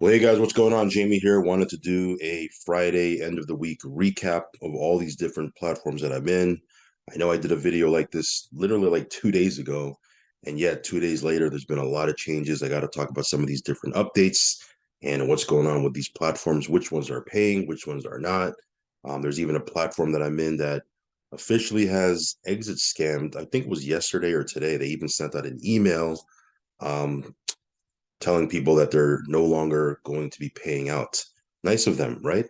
Well, hey guys, what's going on? Jamie here. Wanted to do a Friday end of the week recap of all these different platforms that I'm in. I know I did a video like this literally like 2 days ago, and yet 2 days later, there's been a lot of changes. I got to talk about some of these different updates and what's going on with these platforms, which ones are paying, which ones are not. There's even a platform that I'm in that officially has exit scammed. I think it was yesterday or today. They even sent out an email um, telling people that they're no longer going to be paying out. Nice of them, right?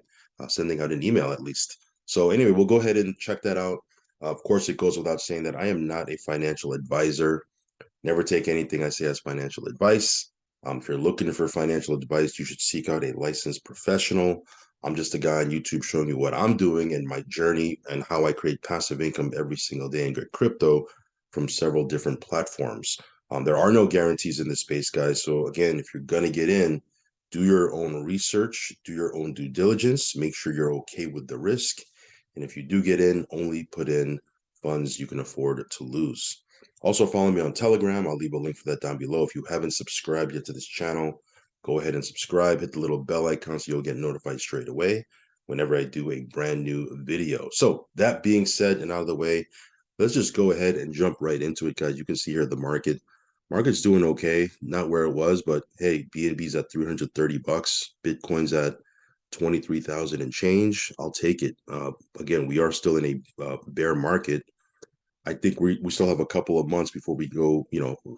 Sending out an email at least. So anyway, we'll go ahead and check that out. Of course, it goes without saying that I am not a financial advisor. Never take anything I say as financial advice. If you're looking for financial advice, you should seek out a licensed professional. I'm just a guy on YouTube showing you what I'm doing and my journey and how I create passive income every single day and get crypto from several different platforms. There are no guarantees in this space, guys. So again, if you're gonna get in, do your own research, do your own due diligence, make sure you're okay with the risk. And if you do get in, only put in funds you can afford to lose. Also, follow me on Telegram. I'll leave a link for that down below. If you haven't subscribed yet to this channel, go ahead and subscribe. Hit the little bell icon so you'll get notified straight away whenever I do a brand new video. So that being said and out of the way, let's just go ahead and jump right into it, guys. You can see here the market. Market's doing okay, not where it was, but hey, BNB's at 330 bucks. Bitcoin's at 23,000 and change. I'll take it. Again, we are still in a bear market. I think we still have a couple of months before we go,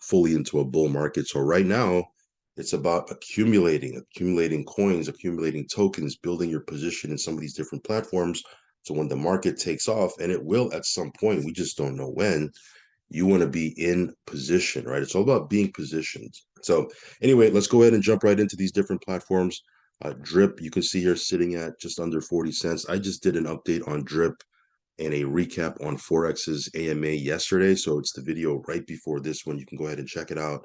fully into a bull market. So right now, it's about accumulating coins, accumulating tokens, building your position in some of these different platforms. So when the market takes off, and it will at some point, we just don't know when, you want to be in position, right? It's all about being positioned. So anyway, let's go ahead and jump right into these different platforms. Drip, you can see here sitting at just under 40 cents. I just did an update on Drip and a recap on Forex's AMA yesterday. So it's the video right before this one. You can go ahead and check it out.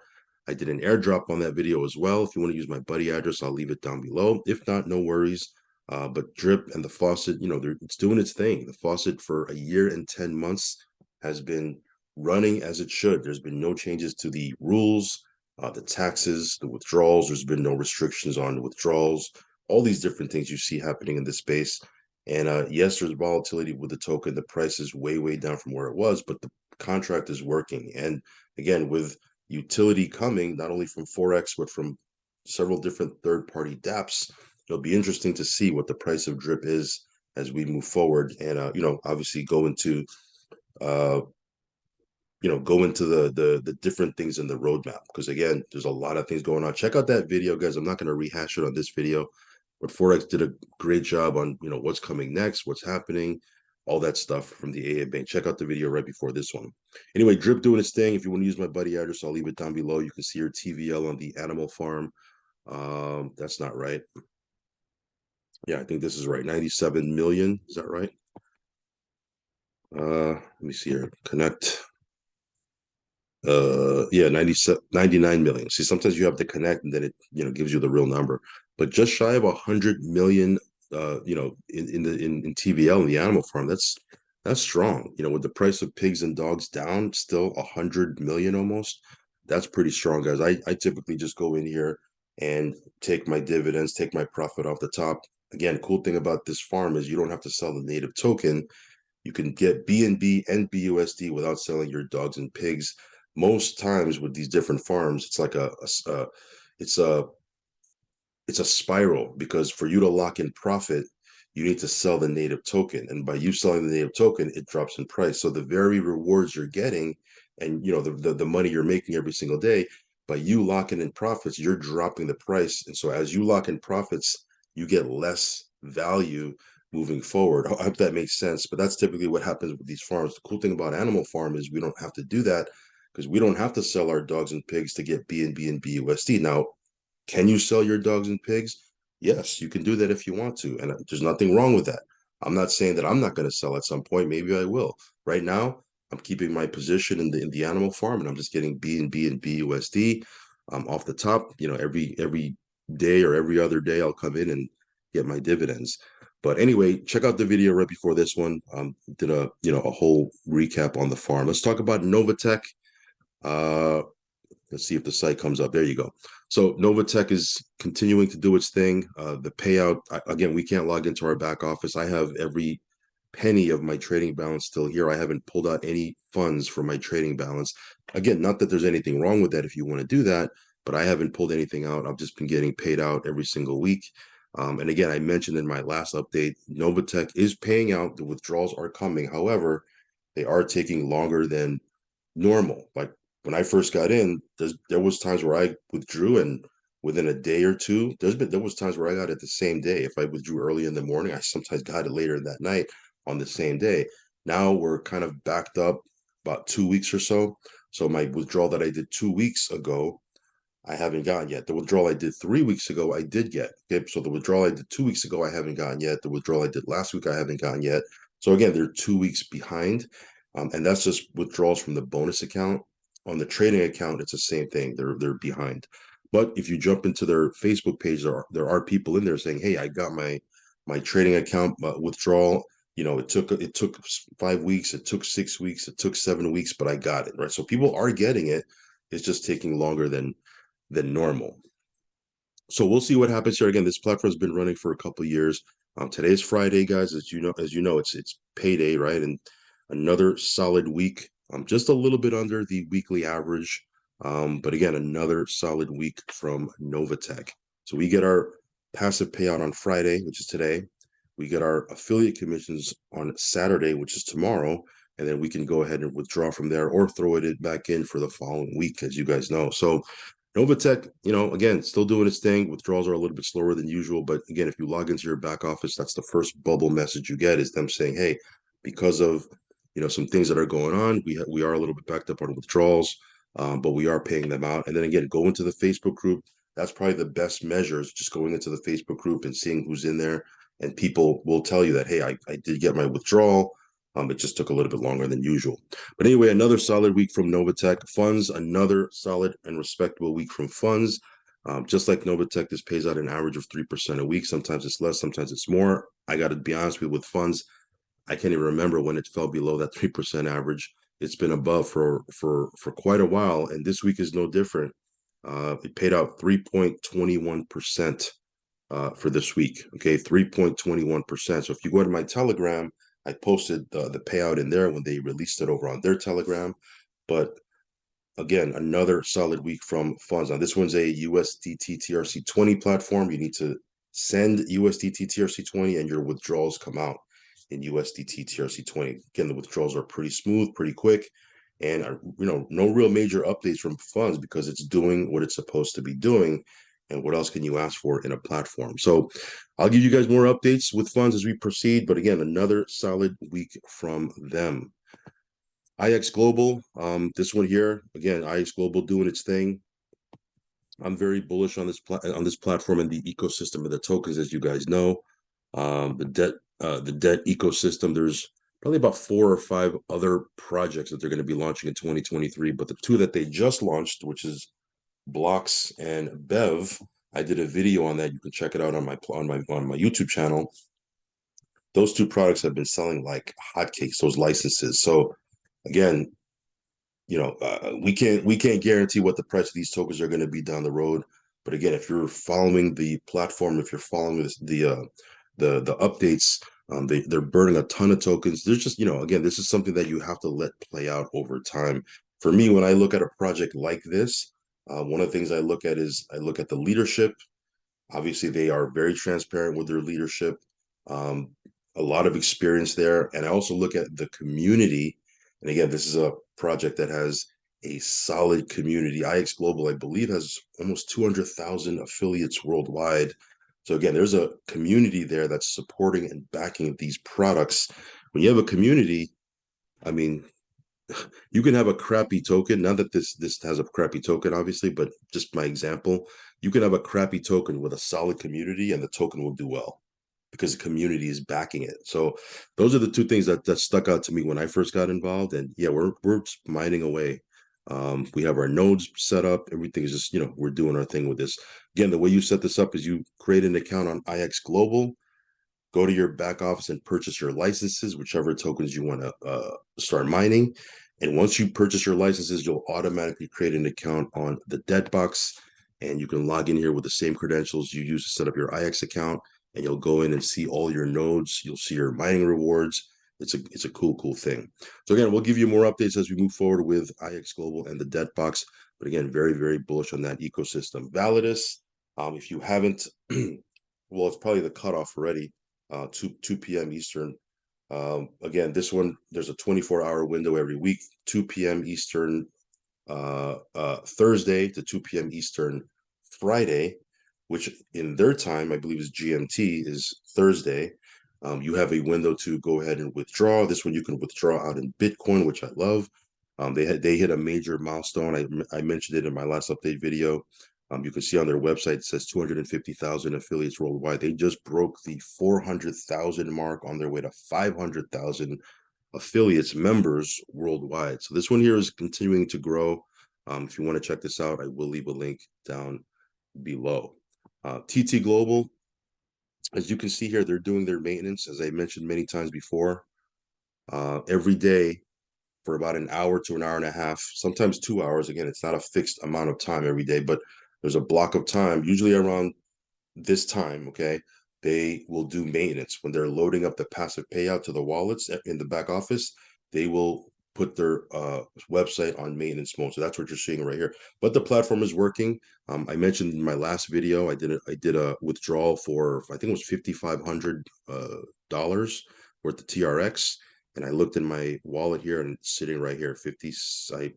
I did an airdrop on that video as well. If you want to use my buddy address, I'll leave it down below. If not, no worries. But Drip and the faucet, it's doing its thing. The faucet for a year and 10 months has been running as it should. There's been no changes to the rules, the taxes, the withdrawals. There's been no restrictions on withdrawals. All these different things you see happening in this space. And yes, there's volatility with the token. The price is way, way down from where it was, but the contract is working. And again, with utility coming, not only from Forex, but from several different third-party dApps, it'll be interesting to see what the price of Drip is as we move forward. And, obviously uh, go into the different things in the roadmap. Because again, there's a lot of things going on. Check out that video, guys. I'm not going to rehash it on this video, but Forex did a great job on what's coming next, what's happening, all that stuff from the AA Bank. Check out the video right before this one. Anyway, Drip doing its thing. If you want to use my buddy address, I'll leave it down below. You can see your TVL on the animal farm. That's not right. Yeah, I think this is right. 97 million. Is that right? Let me see here. Connect. Yeah, 99 million. See, sometimes you have to connect and then it gives you the real number, but just shy of 100 million in TVL in the animal farm. That's strong. With the price of pigs and dogs down still 100 million almost. That's pretty strong, guys. I typically just go in here and take my dividends, take my profit off the top. Again, cool thing about this farm is you don't have to sell the native token. You can get BNB and BUSD without selling your dogs and pigs. Most times with these different farms, it's like it's a it's a spiral, because for you to lock in profit, you need to sell the native token, and by you selling the native token, it drops in price. So the very rewards you're getting, and the money you're making every single day, by you locking in profits, you're dropping the price, and so as you lock in profits, you get less value moving forward. I hope that makes sense, but that's typically what happens with these farms. The cool thing about animal farm is we don't have to do that, because we don't have to sell our dogs and pigs to get BNB and BUSD. Now, can you sell your dogs and pigs? Yes, you can do that if you want to, and there's nothing wrong with that. I'm not saying that I'm not going to sell at some point. Maybe I will. Right now, I'm keeping my position in the animal farm, and I'm just getting BNB and BUSD off the top. Every day or every other day, I'll come in and get my dividends. But anyway, check out the video right before this one. Did a whole recap on the farm. Let's talk about Novatec. Uh, Let's see if the site comes up. There you go. So Novatec is continuing to do its thing. The payout, again, we can't log into our back office. I have every penny of my trading balance still here. I haven't pulled out any funds from my trading balance. Again, not that there's anything wrong with that if you want to do that, but I haven't pulled anything out. I've just been getting paid out every single week. And again, I mentioned in my last update, Novatec is paying out. The withdrawals are coming. However, they are taking longer than normal. Like when I first got in, there was times where I withdrew and within a day or two, there was times where I got it the same day. If I withdrew early in the morning, I sometimes got it later in that night on the same day. Now we're kind of backed up about 2 weeks or so. So my withdrawal that I did 2 weeks ago, I haven't gotten yet. The withdrawal I did 3 weeks ago, I did get. Okay, so the withdrawal I did 2 weeks ago, I haven't gotten yet. The withdrawal I did last week, I haven't gotten yet. So again, they're 2 weeks behind, and that's just withdrawals from the bonus account. On the trading account, it's the same thing. They're behind. But if you jump into their Facebook page, there are people in there saying, "Hey, I got my trading account withdrawal. You know, it took 5 weeks, it took 6 weeks, it took 7 weeks, but I got it, right?" So people are getting it. It's just taking longer than normal. So we'll see what happens here. Again, this platform's been running for a couple of years. Today is Friday, guys. As you know, it's payday, right? And another solid week. Just a little bit under the weekly average. But again, another solid week from Novatec. So we get our passive payout on Friday, which is today. We get our affiliate commissions on Saturday, which is tomorrow. And then we can go ahead and withdraw from there or throw it back in for the following week, as you guys know. So Novatec, again, still doing its thing. Withdrawals are a little bit slower than usual, but again, if you log into your back office, that's the first bubble message you get is them saying, "Hey, because of some things that are going on, we are a little bit backed up on withdrawals, but we are paying them out." And then again, go into the Facebook group. That's probably the best measure is just going into the Facebook group and seeing who's in there, and people will tell you that, "Hey, I did get my withdrawal. It just took a little bit longer than usual." But anyway, another solid week from Novatec. Funds, another solid and respectable week from funds. Just like Novatec, this pays out an average of 3% a week. Sometimes it's less, sometimes it's more. I got to be honest with funds. I can't even remember when it fell below that 3% average. It's been above for quite a while, and this week is no different. It paid out 3.21% for this week. Okay, 3.21%. So if you go to my Telegram, I posted the payout in there when they released it over on their Telegram. But again, another solid week from funds. Now, this one's a USDT TRC20 platform. You need to send USDT TRC20 and your withdrawals come out in USDT TRC20. Again, the withdrawals are pretty smooth, pretty quick. And, no real major updates from funds because it's doing what it's supposed to be doing. And what else can you ask for in a platform? So I'll give you guys more updates with funds as we proceed. But again, another solid week from them. IX Global, this one here, again, IX Global doing its thing. I'm very bullish on this platform and the ecosystem of the tokens, as you guys know. The debt ecosystem, there's probably about 4 or 5 other projects that they're going to be launching in 2023, but the two that they just launched, which is Blocks and Bev, I did a video on that. You can check it out on my YouTube channel. Those two products have been selling like hotcakes, those licenses. So again, we can't guarantee what the price of these tokens are going to be down the road. But again, if you're following the platform, if you're following the updates, they're burning a ton of tokens. There's just, again, this is something that you have to let play out over time. For me, when I look at a project like this, one of the things I look at is I look at the leadership. Obviously, they are very transparent with their leadership. Um, a lot of experience there. And I also look at the community. And again, this is a project that has a solid community. IX Global, I believe, has almost 200,000 affiliates worldwide. So again, there's a community there that's supporting and backing these products. When you have a community, I mean, you can have a crappy token. Not that this has a crappy token, obviously, but just my example, you can have a crappy token with a solid community, and the token will do well because the community is backing it. So those are the two things that stuck out to me when I first got involved. And yeah, we're mining away. We have our nodes set up. Everything is just, we're doing our thing with this. Again, the way you set this up is you create an account on IX Global, go to your back office and purchase your licenses, whichever tokens you want to start mining. And once you purchase your licenses, you'll automatically create an account on the debt box, and you can log in here with the same credentials you use to set up your IX account, and you'll go in and see all your nodes. You'll see your mining rewards. It's a cool thing. So again, we'll give you more updates as we move forward with IX Global and the debt box. But again, very bullish on that ecosystem. Validus, if you haven't, well, it's probably the cutoff already, 2 p.m. Eastern. Again, this one, there's a 24-hour window every week, 2 p.m. Eastern, Thursday to 2 p.m. Eastern, Friday, which in their time, I believe is GMT, is Thursday. You have a window to go ahead and withdraw. This one you can withdraw out in Bitcoin, which I love. They hit a major milestone. I mentioned it in my last update video. You can see on their website, it says 250,000 affiliates worldwide. They just broke the 400,000 mark on their way to 500,000 affiliates, members worldwide. So this one here is continuing to grow. If you want to check this out, I will leave a link down below. TT Global, as you can see here, they're doing their maintenance, as I mentioned many times before, every day for about an hour to an hour and a half, sometimes 2 hours. Again, it's not a fixed amount of time every day, but there's a block of time, usually around this time, okay? They will do maintenance. When they're loading up the passive payout to the wallets in the back office, they will put their website on maintenance mode. So that's what you're seeing right here. But the platform is working. I mentioned in my last video, I did a withdrawal for, I think it was $5,500 worth of TRX. And I looked in my wallet here and it's sitting right here, 50. I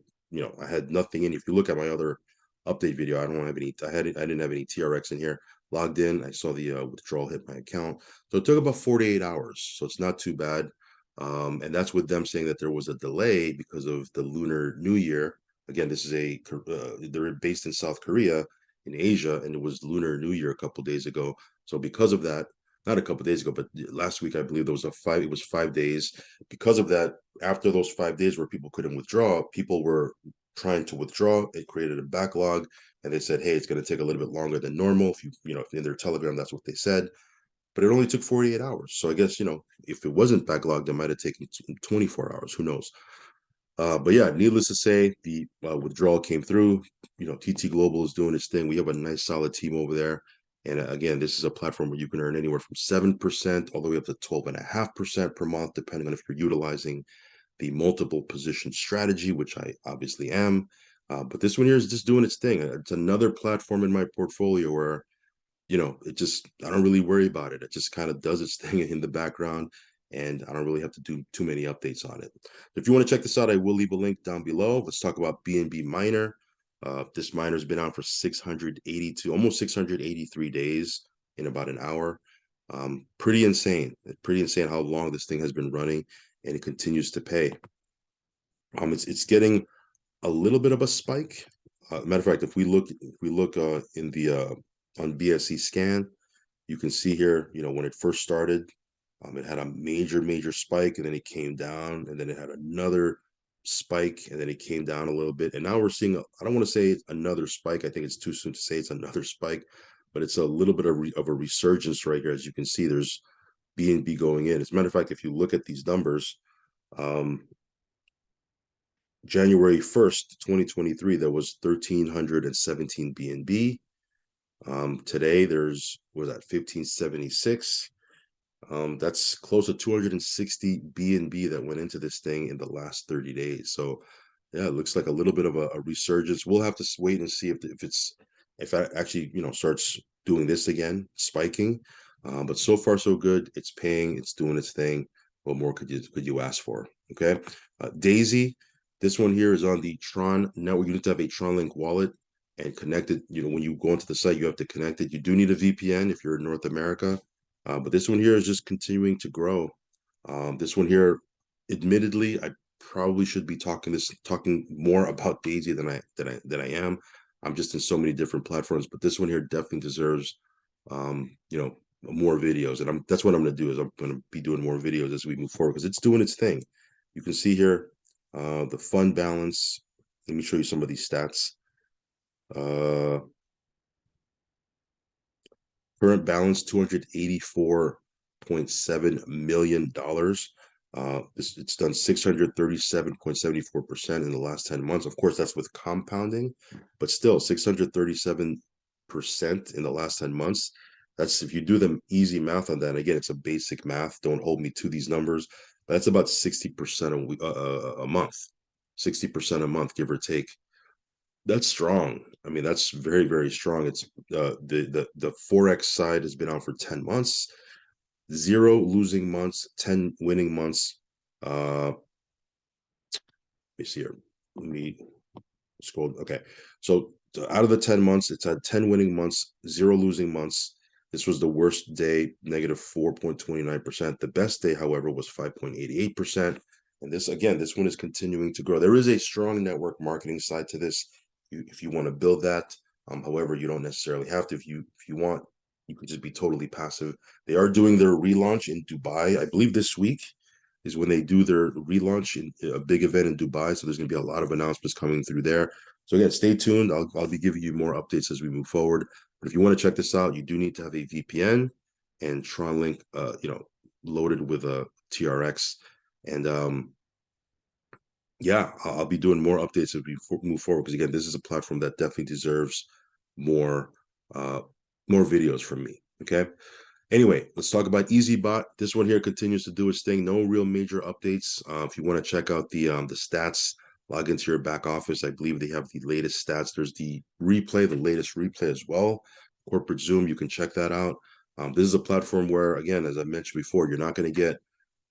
had nothing in. If you look at my other update video, I don't have any. I didn't have any TRX in here. Logged in, I saw the withdrawal hit my account. So it took about 48 hours. So it's not too bad. And that's with them saying that there was a delay because of the Lunar New Year. Again, this is they're based in South Korea, in Asia, and it was Lunar New Year a couple days ago. So because of that, not a couple days ago, but last week, I believe it was 5 days. Because of that, after those 5 days where people couldn't withdraw, people were trying to withdraw. It created a backlog, and they said, hey, it's going to take a little bit longer than normal. If in their Telegram, that's what they said. But it only took 48 hours. So I guess, if it wasn't backlogged, it might have taken 24 hours. Who knows? But yeah, needless to say, the withdrawal came through. TT Global is doing its thing. We have a nice, solid team over there. And again, this is a platform where you can earn anywhere from 7% all the way up to 12.5% per month, depending on if you're utilizing the multiple position strategy, which I obviously am. But this one here is just doing its thing. It's another platform in my portfolio where, I don't really worry about it. It just kind of does its thing in the background, and I don't really have to do too many updates on it. If you want to check this out, I will leave a link down below. Let's talk about BNB Minor. This miner has been on for 682, almost 683 days in about an hour. Pretty insane. Pretty insane how long this thing has been running, and it continues to pay. It's getting a little bit of a spike. Matter of fact, if we look in the on BSC scan, you can see here, when it first started, it had a major spike, and then it came down, and then it had another spike, and then it came down a little bit, and now we're seeing I don't want to say it's another spike. I think it's too soon to say it's another spike, but it's a little bit of a resurgence right here. As you can see, there's BNB going in. As a matter of fact, if you look at these numbers, January 1st, 2023, there was 1,317 BNB. Today there's, was that 1576? That's close to 260 BNB that went into this thing in the last 30 days. So yeah, it looks like a little bit of a resurgence. We'll have to wait and see if it actually, starts doing this again, spiking. But so far so good. It's paying, it's doing its thing. What more could you ask for? Okay. Daisy, this one here is on the Tron network. You need to have a TronLink wallet and connect it. When you go into the site, you have to connect it. You do need a VPN if you're in North America. But this one here is just continuing to grow. This one here, admittedly, I probably should be talking more about Daisy than I am. I'm just in so many different platforms, but this one here definitely deserves more videos, and that's what I'm going to do. Is I'm going to be doing more videos as we move forward, because it's doing its thing. You can see here the fund balance. Let me show you some of these stats. Current balance $284.7 million. It's done 637.74% in the last 10 months. Of course, that's with compounding, but still 637% in the last 10 months. That's, if you do the easy math on that, again, it's a basic math. Don't hold me to these numbers, but that's about 60% a month, 60% a month, give or take. That's strong. I mean, that's very, very strong. It's the Forex side has been on for 10 months, 0 losing months, 10 winning months. Let me see here. Let me scroll. Okay. So out of the 10 months, it's had 10 winning months, 0 losing months. This was the worst day, negative 4.29%. The best day, however, was 5.88%. And this, again, this one is continuing to grow. There is a strong network marketing side to this. If you want to build that, however, you don't necessarily have to. If you want, you can just be totally passive. They are doing their relaunch in Dubai, I believe this week is when they do their relaunch in a big event in Dubai. So there's going to be a lot of announcements coming through there. So again, stay tuned. I'll be giving you more updates as we move forward. But if you want to check this out, you do need to have a VPN and Tron Link, loaded with a TRX. And yeah, I'll be doing more updates as we move forward. Because again, this is a platform that definitely deserves more more videos from me. Okay. Anyway, let's talk about EasyBot. This one here continues to do its thing. No real major updates. If you want to check out the stats, log into your back office. I believe they have the latest stats. There's the replay, the latest replay as well. Corporate Zoom, you can check that out. This is a platform where, again, as I mentioned before, you're not going to get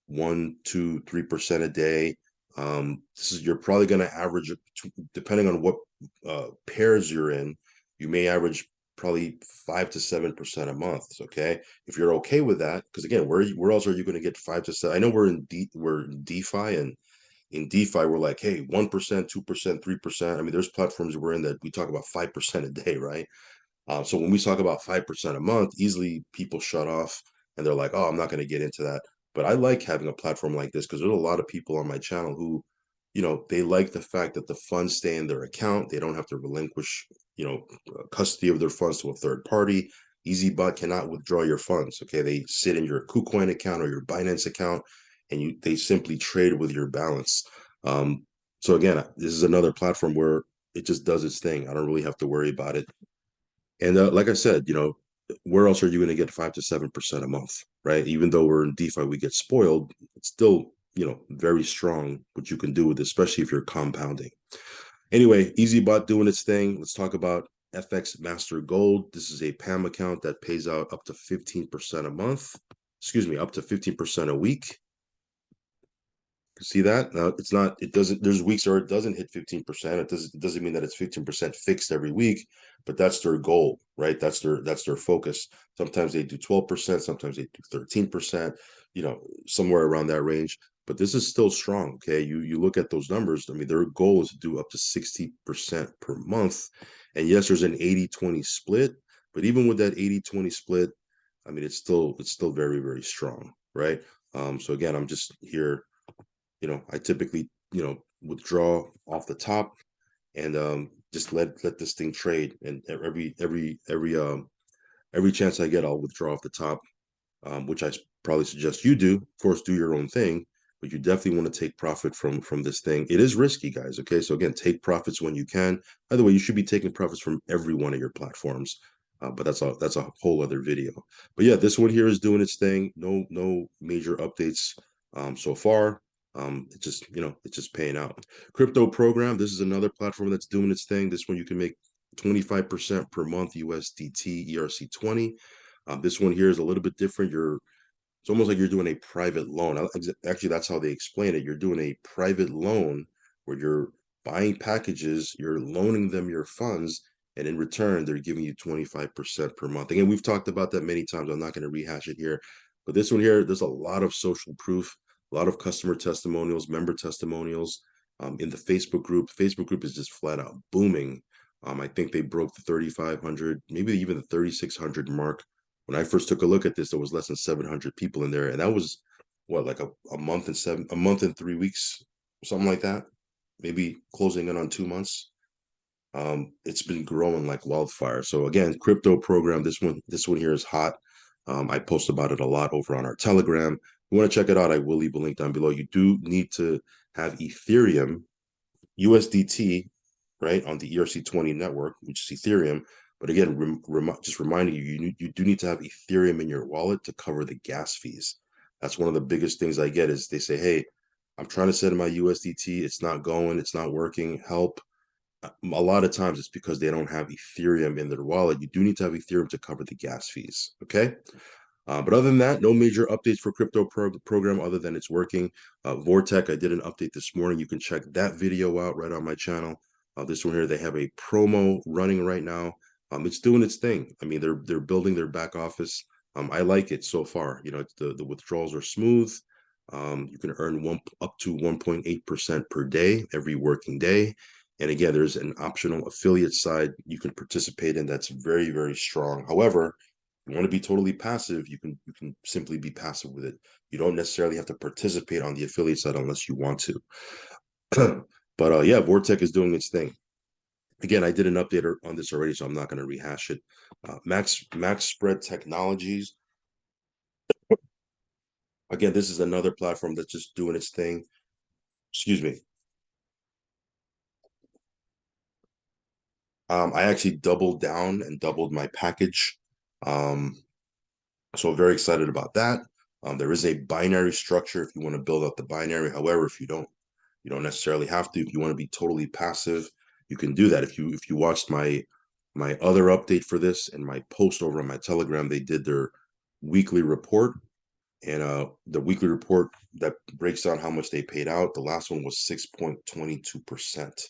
1, 2, 3% a day. You're probably going to average, depending on what pairs you're in, you may average probably 5 to 7% a month. Okay, if you're okay with that, because again, where else are you going to get 5 to 7? I know we're in DeFi, and in DeFi we're like, hey, 1%, 2%, 3%. I mean, there's platforms we're in that we talk about 5% a day, right? So when we talk about 5% a month, easily people shut off and they're like, oh, I'm not going to get into that. But I like having a platform like this because there's a lot of people on my channel who, they like the fact that the funds stay in their account. They don't have to relinquish, custody of their funds to a third party. EasyBot cannot withdraw your funds. Okay, they sit in your KuCoin account or your Binance account, and they simply trade with your balance. So again, this is another platform where it just does its thing. I don't really have to worry about it. And like I said, where else are you going to get 5 to 7% a month, right? Even though we're in DeFi, we get spoiled. It's still, very strong what you can do with it, especially if you're compounding. Anyway, EasyBot doing its thing. Let's talk about FXMaster Gold. This is a PAM account that pays out up to 15% a month. Excuse me, up to 15% a week. See that? It's not, it doesn't, there's weeks where it doesn't hit 15%. It doesn't mean that it's 15% fixed every week, but that's their goal, right? That's their focus. Sometimes they do 12%, sometimes they do 13%, somewhere around that range. But this is still strong. Okay. You look at those numbers. I mean, their goal is to do up to 60% per month. And yes, there's an 80-20 split, but even with that 80-20 split, I mean, it's still very, very strong, right? So again, I'm just here. I typically, withdraw off the top and just let this thing trade. And every chance I get, I'll withdraw off the top, which I probably suggest you do. Of course, do your own thing, but you definitely want to take profit from this thing. It is risky, guys. Okay, so again, take profits when you can. By the way, you should be taking profits from every one of your platforms. But that's a whole other video. But yeah, this one here is doing its thing. No major updates so far. It's just paying out. Crypto Program, this is another platform that's doing its thing. This one you can make 25% per month USDT ERC20. This one here is a little bit different. It's almost like you're doing a private loan. Actually, that's how they explain it. You're doing a private loan where you're buying packages, you're loaning them your funds, and in return, they're giving you 25% per month. Again, we've talked about that many times. I'm not going to rehash it here. But this one here, there's a lot of social proof, a lot of customer testimonials, member testimonials in the Facebook group. The Facebook group is just flat out booming. I think they broke the 3,500, maybe even the 3,600 mark. When I first took a look at this, there was less than 700 people in there, and that was what, like a month and 3 weeks, something like that. Maybe closing in on 2 months. It's been growing like wildfire. So again, Crypto Program, this one here is hot. I post about it a lot over on our Telegram. you want to check it out, I will leave a link down below. You do need to have Ethereum, USDT, right, on the ERC20 network, which is Ethereum. But again, just reminding you, you do need to have Ethereum in your wallet to cover the gas fees. That's one of the biggest things I get is they say, hey, I'm trying to set in my USDT. It's not going. It's not working. Help. A lot of times it's because they don't have Ethereum in their wallet. You do need to have Ethereum to cover the gas fees. Okay. But other than that, no major updates for crypto program other than it's working. Vortec, I did an update this morning. You can check that video out right on my channel. This one here, they have a promo running right now. It's doing its thing. I mean, they're building their back office. I like it so far. You know, the withdrawals are smooth. You can earn up to 1.8% per day every working day. And again, there's an optional affiliate side you can participate in that's very, very strong. However, you want to be totally passive, you can simply be passive with it. You don't necessarily have to participate on the affiliate side unless you want to. But yeah, Vortec is doing its thing. Again, I did an update on this already, so I'm not going to rehash it. MaxSpread Technologies. Again, this is another platform that's just doing its thing. Excuse me. I actually doubled down and doubled my package. So very excited about that. There is a binary structure if you want to build out the binary. However, if you don't necessarily have to. If you want to be totally passive, you can do that. If you watched my other update for this and my post over on my Telegram, they did their weekly report. And the weekly report that breaks down how much they paid out, the last one was 6.22%.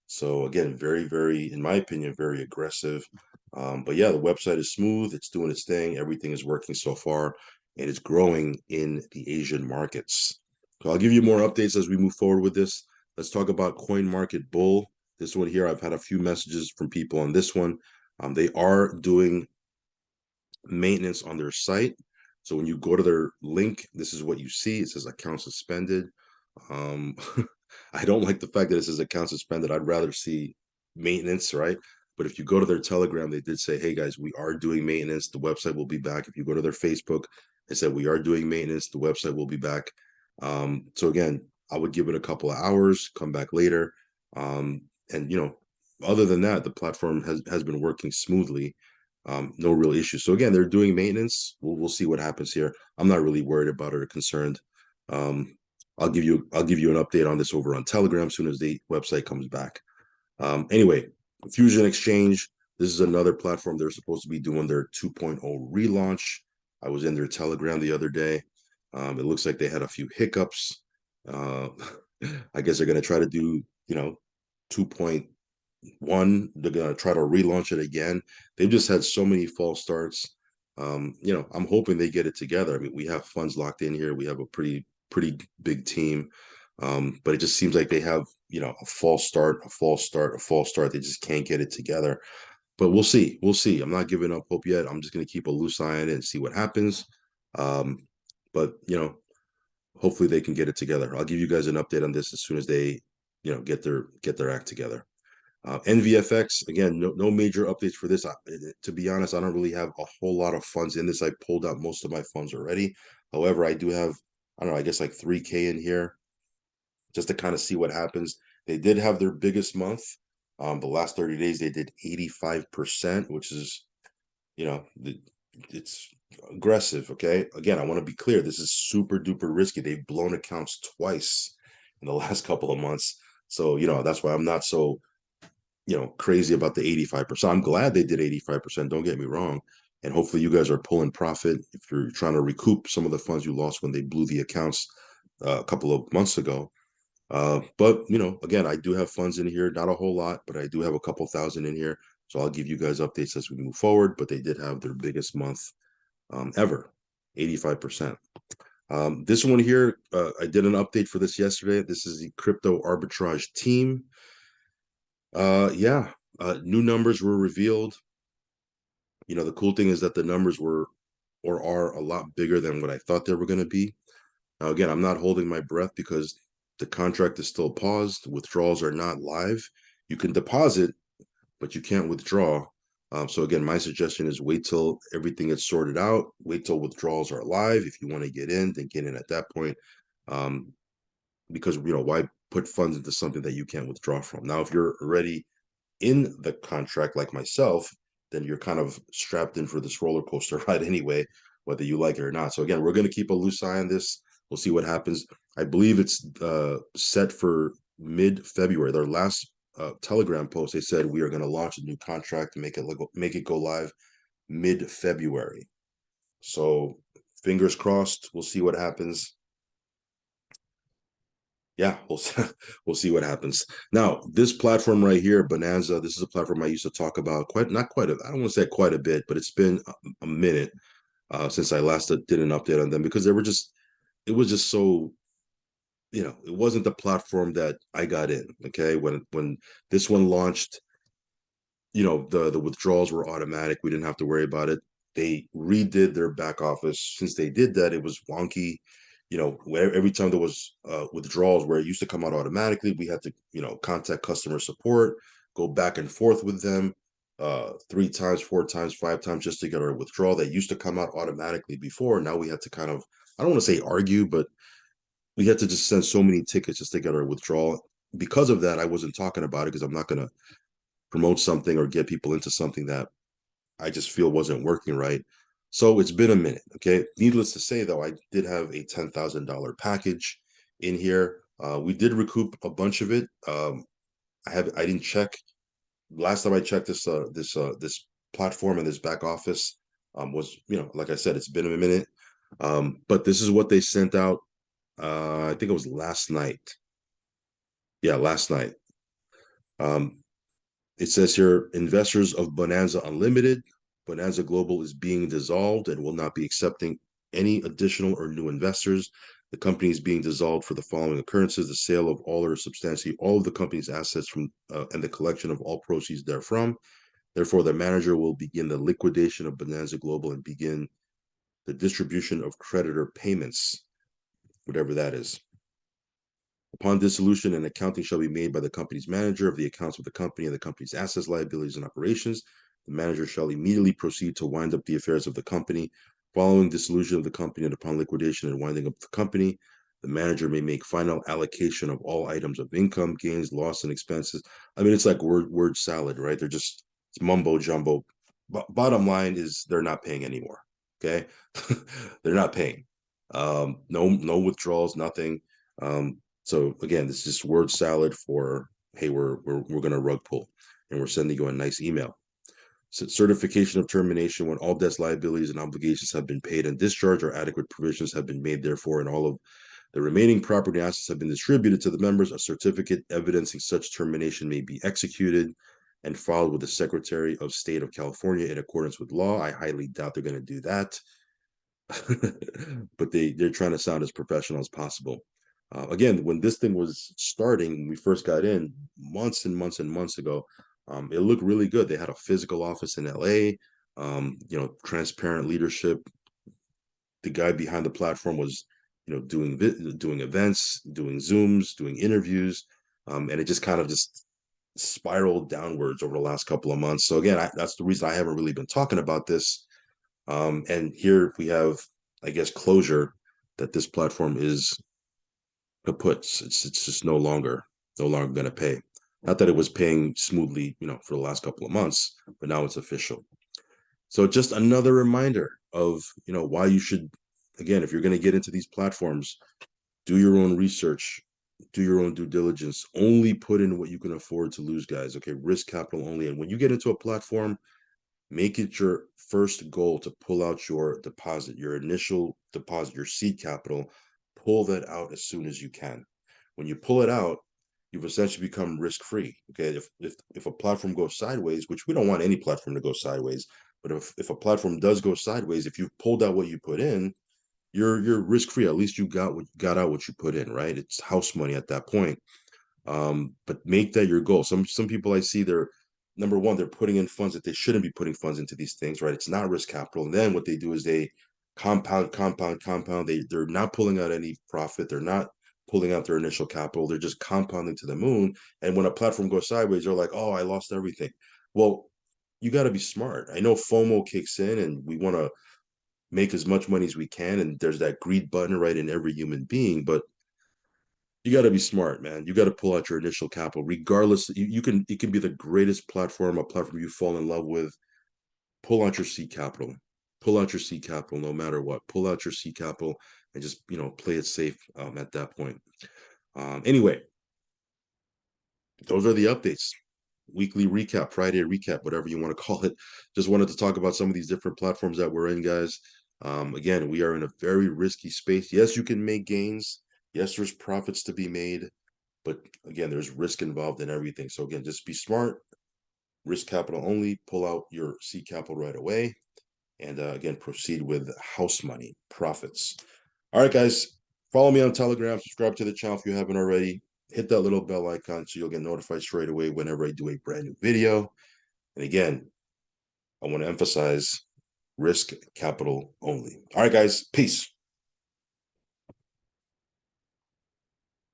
So again, very, very, in my opinion, very aggressive. But yeah, the website is smooth. It's doing its thing. Everything is working so far, and it's growing in the Asian markets. So I'll give you more updates as we move forward with this. Let's talk about CoinMarketBull. This one here, I've had a few messages from people on this one. They are doing maintenance on their site. So when you go to their link, this is what you see. It says account suspended. Um, I don't like the fact that it says account suspended. I'd rather see maintenance, right? But if you go to their Telegram, they did say, hey guys, we are doing maintenance. The website will be back. If you go to their Facebook, they said we are doing maintenance. The website will be back. So again, I would give it a couple of hours, come back later. And you know, other than that, the platform has been working smoothly. No real issues. So again, they're doing maintenance. We'll see what happens here. I'm not really worried about it or concerned. I'll give you an update on this over on Telegram as soon as the website comes back. Anyway, Fusion Exchange. This is another platform. They're supposed to be doing their 2.0 relaunch. I was in their Telegram the other day. It looks like they had a few hiccups. I guess they're going to try to do 2.1. They're going to try to relaunch it again. They've just had so many false starts. I'm hoping they get it together. I mean, we have funds locked in here. We have a pretty big team. But it just seems like they have, a false start. They just can't get it together. But we'll see. I'm not giving up hope yet. I'm just going to keep a loose eye on it and see what happens. But hopefully they can get it together. I'll give you guys an update on this as soon as they, get their act together. NVFX, again, no major updates for this. To be honest, I don't really have a whole lot of funds in this. I pulled out most of my funds already. However, I do have, I don't know, I guess like 3K in here just to kind of see what happens. They did have their biggest month. The last 30 days, they did 85%, which is, it's aggressive. Okay. Again, I want to be clear. This is super duper risky. They've blown accounts twice in the last couple of months. So, that's why I'm not so crazy about the 85%. I'm glad they did 85%. Don't get me wrong. And hopefully you guys are pulling profit if you're trying to recoup some of the funds you lost when they blew the accounts a couple of months ago. But again, I do have funds in here, not a whole lot, but I do have a couple thousand in here. So I'll give you guys updates as we move forward. But they did have their biggest month ever, 85%. This one here, I did an update for this yesterday. This is the crypto arbitrage team. New numbers were revealed. The cool thing is that the numbers were or are a lot bigger than what I thought they were going to be. Now, again, I'm not holding my breath because the contract is still paused. Withdrawals are not live. You can deposit, but you can't withdraw. So again, my suggestion is wait till everything gets sorted out. Wait till withdrawals are live. If you want to get in, then get in at that point. Um, because why put funds into something that you can't withdraw from? Now, if you're already in the contract like myself, then you're kind of strapped in for this roller coaster ride anyway, whether you like it or not. So again, we're going to keep a loose eye on this. We'll see what happens. I believe it's set for mid-February. Their last Telegram post, they said we are going to launch a new contract to make it go live mid-February. So fingers crossed. We'll see what happens. Yeah, we'll see what happens. Now, this platform right here, Bonanza, this is a platform I used to talk about not quite I don't want to say quite a bit, but it's been a minute since I last did an update on them because it was just so, it wasn't the platform that I got in. Okay, when this one launched, the withdrawals were automatic. We didn't have to worry about it. They redid their back office. Since they did that, it was wonky. Where every time there was withdrawals where it used to come out automatically, we had to contact customer support, go back and forth with them 3 times, 4 times, 5 times just to get our withdrawal that used to come out automatically before. Now we had to kind of, I don't want to say argue, but we had to just send so many tickets just to get our withdrawal. Because of that, I wasn't talking about it because I'm not going to promote something or get people into something that I just feel wasn't working right. So it's been a minute. Okay. Needless to say, though, I did have a $10,000 package in here. We did recoup a bunch of it. I didn't check. Last time I checked this platform and this back office was, like I said, it's been a minute. But this is what they sent out. I think it was last night. Yeah, last night. Um, It says here, investors of Bonanza Unlimited, Bonanza Global is being dissolved and will not be accepting any additional or new investors. The company is being dissolved for the following occurrences: the sale of all or substantially all of the company's assets from and the collection of all proceeds therefrom. Therefore, the manager will begin the liquidation of Bonanza Global and begin the distribution of creditor payments, whatever that is. Upon dissolution, an accounting shall be made by the company's manager of the accounts of the company and the company's assets, liabilities, and operations. The manager shall immediately proceed to wind up the affairs of the company. Following dissolution of the company and upon liquidation and winding up the company, the manager may make final allocation of all items of income, gains, loss, and expenses. I mean, it's like word salad, right? It's mumbo jumbo. Bottom line is they're not paying anymore. Okay, they're not paying. No withdrawals, nothing. So again, this is just word salad for, hey, we're gonna rug pull and we're sending you a nice email. Certification of termination when all debts, liabilities, and obligations have been paid and discharged or adequate provisions have been made, therefore, and all of the remaining property assets have been distributed to the members. A certificate evidencing such termination may be executed and filed with the Secretary of State of California in accordance with law. I highly doubt they're going to do that. But they're trying to sound as professional as possible. Again, when this thing was starting, when we first got in months and months and months ago, it looked really good. They had a physical office in LA, transparent leadership. The guy behind the platform was, doing events, doing Zooms, doing interviews, and it just kind of just spiraled downwards over the last couple of months. So again, that's the reason I haven't really been talking about this. And here we have, I guess, closure that this platform is kaput. It's just no longer going to pay. Not that it was paying smoothly, for the last couple of months, but now it's official. So just another reminder of, why you should, again, if you're going to get into these platforms, do your own research, do your own due diligence. Only put in what you can afford to lose, guys. Okay, risk capital only. And when you get into a platform, make it your first goal to pull out your deposit, your initial deposit, your seed capital. Pull that out as soon as you can. When you pull it out, you've essentially become risk-free. Okay, if a platform goes sideways, which we don't want any platform to go sideways, but if a platform does go sideways, if you've pulled out what you put in, you're risk-free. At least you got out what you put in, right? It's house money at that point. But make that your goal. Some people I see, they're number one, they're putting in funds that they shouldn't be putting funds into these things, right? It's not risk capital. And then what they do is they compound. They're not pulling out any profit. They're not pulling out their initial capital. They're just compounding to the moon. And when a platform goes sideways, they're like, oh, I lost everything. Well, you got to be smart. I know FOMO kicks in and we want to make as much money as we can. And there's that greed button right in every human being, but you got to be smart, man. You got to pull out your initial capital, regardless. You can, it can be the greatest platform, a platform you fall in love with. Pull out your seed capital, pull out your seed capital, no matter what. Pull out your seed capital and just, play it safe at that point. Anyway, those are the updates. Weekly recap, Friday recap, whatever you want to call it. Just wanted to talk about some of these different platforms that we're in, guys. Again, we are in a very risky space. Yes, you can make gains. Yes, there's profits to be made, but again, there's risk involved in everything. So again, just be smart, risk capital only, pull out your seed capital right away, and again, proceed with house money, profits. All right, guys, follow me on Telegram, subscribe to the channel if you haven't already. Hit that little bell icon so you'll get notified straight away whenever I do a brand new video. And again, I want to emphasize risk capital only. All right, guys, peace.